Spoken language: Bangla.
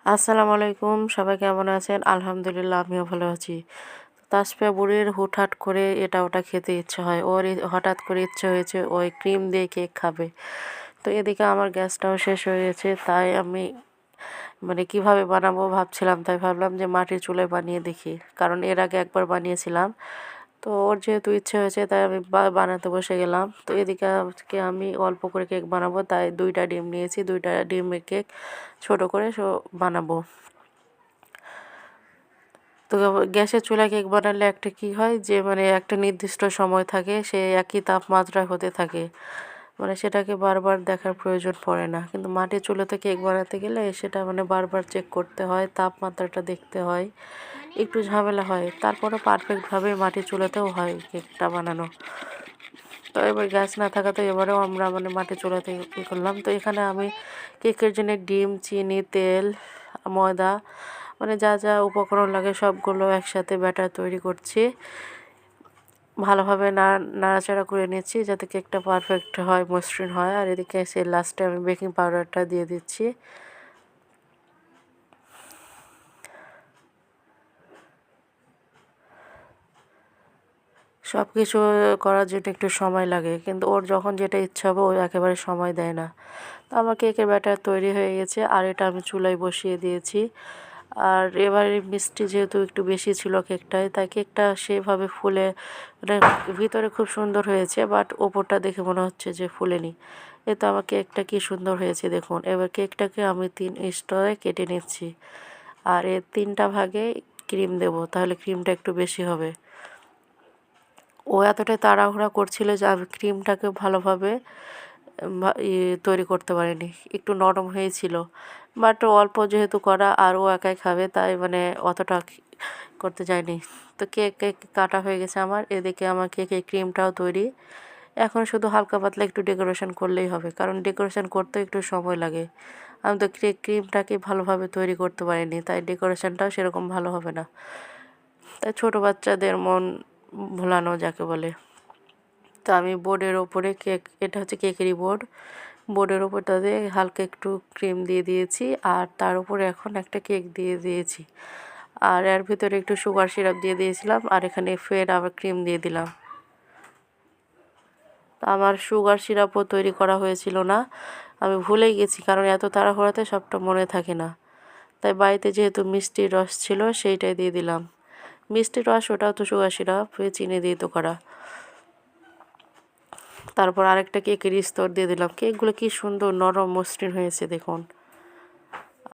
আসসালামু আলাইকুম, সবাই কেমন আছেন? আলহামদুলিল্লাহ আমিও ভালো আছি। তাসফিয়া বুড়ির হুটহাট করে এটা ওটা খেতে ইচ্ছে হয়। ওর হঠাৎ করে ইচ্ছে হয়েছে ওই ক্রিম দিয়ে কেক খাবে। তো এদিকে আমার গ্যাসটাও শেষ হয়ে গেছে, তাই আমি কিভাবে বানাবো ভাবছিলাম, তাই ভাবলাম যে মাটির চুলায় বানিয়ে দেখি, কারণ এর আগে একবার বানিয়েছিলাম। তো ওর যেহেতু ইচ্ছে হয়েছে তাই আমি বানাতে বসে গেলাম। তো এদিকে আজকে আমি অল্প করে কেক বানাবো, তাই 2টা ডিম নিয়েছি, 2টা ডিমের কেক ছোট করে বানাবো। তো গ্যাসের চুলায় কেক বানালে একটা কি হয় যে একটা নির্দিষ্ট সময় থাকে, সে একই তাপমাত্রায় হতে থাকে, সেটাকে বারবার দেখার প্রয়োজন পড়ে না। কিন্তু মাটির চুলাতে কেক বানাতে গেলে সেটা বারবার চেক করতে হয়, তাপমাত্রাটা দেখতে হয়, একটু ঝামেলা হয়। তারপরে পারফেক্টভাবে মাটির চুলাতেও হয় কেকটা বানানো। তো এবার গ্যাস না থাকাতে এবারেও আমরা মাটির চুলাতে কী করলাম। তো এখানে আমি কেকের জন্য ডিম, চিনি, তেল, ময়দা যা যা উপকরণ লাগে সবগুলো একসাথে ব্যাটার তৈরি করছি। ভালোভাবে নাড়াচাড়া করে নিচ্ছি যাতে কেকটা পারফেক্ট হয়, মসৃণ হয়। আর এদিকে এসে লাস্টে আমি বেকিং পাউডারটা দিয়ে দিচ্ছি। সব কিছু করার জন্য একটু সময় লাগে, কিন্তু ওর যখন যেটা ইচ্ছা হবে ও একেবারে সময় দেয় না। তো আমার কেকের ব্যাটার তৈরি হয়ে গেছে, আর এটা আমি চুলায় বসিয়ে দিয়েছি। আর এবারে মিষ্টি যেহেতু একটু বেশি ছিল কেকটায়, তাই কেকটা সেভাবে ফুলে মানে ভিতরে খুব সুন্দর হয়েছে, বাট ওপরটা দেখে মনে হচ্ছে যে ফুলেনি। এ তো আমার কেকটা কি সুন্দর হয়েছে দেখুন। এবার কেকটাকে আমি 3 স্তরে কেটে নিচ্ছি, আর এর 3টা ভাগে ক্রিম দেব, তাহলে ক্রিমটা একটু বেশি হবে। ও এতটাই তাড়াহুড়া করছিল যে আমি ক্রিমটাকে ভালোভাবে তৈরি করতে পারিনি, একটু নরম হয়েছিল। বাট অল্প যেহেতু করা আর ও একাই খাবে, তাই অতটা করতে যায়নি। তো কেক কেক কাটা হয়ে গেছে আমার, এদিকে আমার কেকের ক্রিমটাও তৈরি। এখন শুধু হালকা পাতলা একটু ডেকোরেশন করলেই হবে, কারণ ডেকোরেশন করতে একটু সময় লাগে। আমি তো ক্রিমটাকে ভালোভাবে তৈরি করতে পারিনি, তাই ডেকোরেশনটাও সেরকম ভালো হবে না। তাই ছোটো বাচ্চাদের মন ভোলানো যাকে বলে। তো আমি বোর্ডের ওপরে এটা হচ্ছে কেকেরই বোর্ডের ওপরটাতে হালকা একটু ক্রিম দিয়ে দিয়েছি, আর তার উপরে এখন একটা কেক দিয়ে দিয়েছি। আর এর ভিতরে একটু সুগার সিরাপ দিয়ে দিয়েছিলাম, আর এখানে ফের আবার ক্রিম দিয়ে দিলাম। তা আমার সুগার সিরাপও তৈরি করা হয়েছিল না, আমি ভুলেই গেছি, কারণ এত তাড়াহুড়োতে সবটা মনে থাকে না। তাই বাড়িতে যেহেতু মিষ্টির রস ছিল সেইটাই দিয়ে দিলাম। মিষ্টির রস ওটাও তো সুগার সিরাপ, চিনি দিয়ে তো করা। তারপর আরেকটা কেকের স্তর দিয়ে দিলাম। কেকগুলো কি সুন্দর নরম মসৃণ হয়েছে দেখুন।